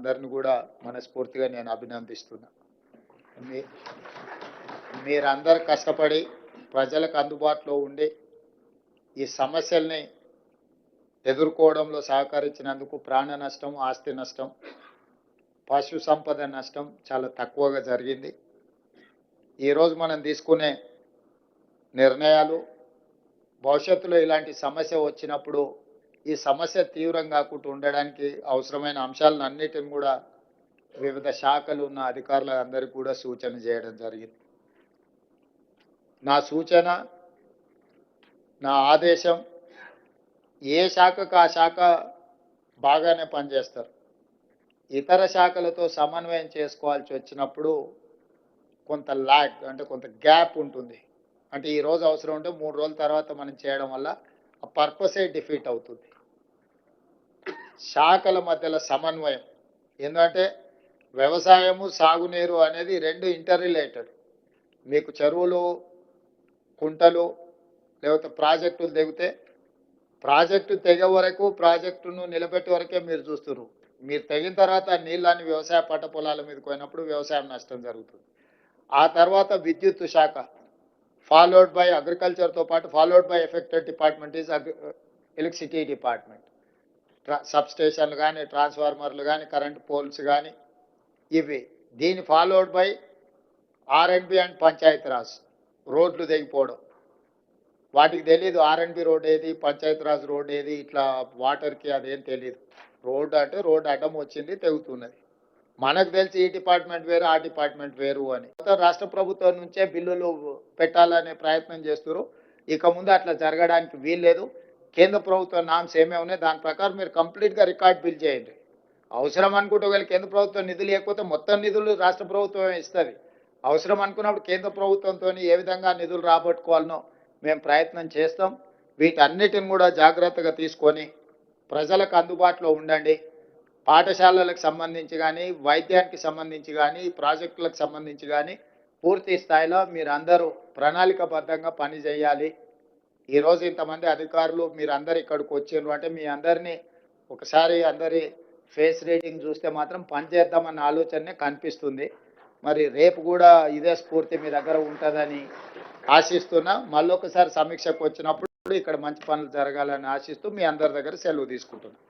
అందరిని కూడా మనస్ఫూర్తిగా నేను అభినందిస్తున్నా. మీరందరూ కష్టపడి ప్రజలకు అందుబాటులో ఉండి ఈ సమస్యల్ని ఎదుర్కోవడంలో సహకరించినందుకు ప్రాణ నష్టం, ఆస్తి నష్టం, పశు సంపద నష్టం చాలా తక్కువగా జరిగింది. ఈరోజు మనం తీసుకునే నిర్ణయాలు భవిష్యత్తులో ఇలాంటి సమస్య వచ్చినప్పుడు ఈ సమస్య తీవ్రం కాకుండా ఉండడానికి అవసరమైన అంశాలను అన్నిటిని కూడా వివిధ శాఖలు ఉన్న అధికారులందరికీ కూడా సూచన చేయడం జరిగింది. నా సూచన, నా ఆదేశం, ఏ శాఖకు ఆ శాఖ బాగానే పనిచేస్తారు. ఇతర శాఖలతో సమన్వయం చేసుకోవాల్సి వచ్చినప్పుడు కొంత ల్యాగ్ అంటే కొంత గ్యాప్ ఉంటుంది. అంటే ఈరోజు అవసరం ఉంటే 3 రోజుల తర్వాత మనం చేయడం వల్ల ఆ పర్పసే డిఫీట్ అవుతుంది. శాఖల మధ్యలో సమన్వయం, ఎందుకంటే వ్యవసాయము సాగునీరు అనేది రెండు ఇంటర్ రిలేటెడ్. మీకు చెరువులు, కుంటలు లేకపోతే ప్రాజెక్టులు తెగితే ప్రాజెక్టు తెగే వరకు, ప్రాజెక్టును నిలబెట్టే వరకే మీరు చూస్తున్నారు. మీరు తెగిన తర్వాత నీళ్ళని వ్యవసాయ పంట పొలాల మీదకి పోయినప్పుడు వ్యవసాయం నష్టం జరుగుతుంది. ఆ తర్వాత విద్యుత్ శాఖ ఫాలోడ్ బై అగ్రికల్చర్తో పాటు followed by affected department is electricity department. సబ్స్టేషన్లు కానీ, ట్రాన్స్ఫార్మర్లు కానీ, కరెంట్ పోల్స్ కానీ, ఇవి దీని followed by R and B and Panchayati Raj. రోడ్లు తెగిపోవడం, వాటికి తెలియదు ఆర్ఎండ్బి రోడ్ ఏది, పంచాయతీరాజ్ రోడ్ ఏది, ఇట్లా వాటర్కి అదేం తెలియదు. రోడ్డు అంటే రోడ్డు అడ్డం వచ్చింది, తెగుతున్నది. మనకు తెలిసి ఈ డిపార్ట్మెంట్ వేరు, ఆ డిపార్ట్మెంట్ వేరు అని రాష్ట్ర ప్రభుత్వం నుంచే బిల్లులు పెట్టాలనే ప్రయత్నం చేస్తారు. ఇక ముందు అట్లా జరగడానికి వీల్లేదు. కేంద్ర ప్రభుత్వం నామ్స్ ఏమేమి ఉన్నాయి దాని ప్రకారం మీరు కంప్లీట్గా రికార్డ్ బిల్ చేయండి. అవసరం అనుకుంటే ఒకవేళ కేంద్ర ప్రభుత్వం నిధులు లేకపోతే మొత్తం నిధులు రాష్ట్ర ప్రభుత్వమే ఇస్తుంది. అవసరం అనుకున్నప్పుడు కేంద్ర ప్రభుత్వంతో ఏ విధంగా నిధులు రాబట్టుకోవాలనో మేము ప్రయత్నం చేస్తాం. వీటన్నిటిని కూడా జాగ్రత్తగా తీసుకొని ప్రజలకు అందుబాటులో ఉండండి. పాఠశాలలకు సంబంధించి కానీ, వైద్యానికి సంబంధించి కానీ, ప్రాజెక్టులకు సంబంధించి కానీ పూర్తి స్థాయిలో మీరందరూ ప్రణాళికబద్ధంగా పని చేయాలి. ఈరోజు ఇంతమంది అధికారులు మీరందరూ ఇక్కడికి వచ్చారు అంటే మీ అందరినీ ఒకసారి అందరి ఫేస్ రీడింగ్ చూస్తే మాత్రం పని చేద్దామన్న ఆలోచనే కనిపిస్తుంది. మరి రేపు కూడా ఇదే స్ఫూర్తి మీ దగ్గర ఉంటుందని ఆశిస్తున్నా. మళ్ళొకసారి సమీక్షకు వచ్చినప్పుడు ఇక్కడ మంచి పనులు జరగాలని ఆశిస్తూ మీ అందరి దగ్గర సెలవు తీసుకుంటున్నాను.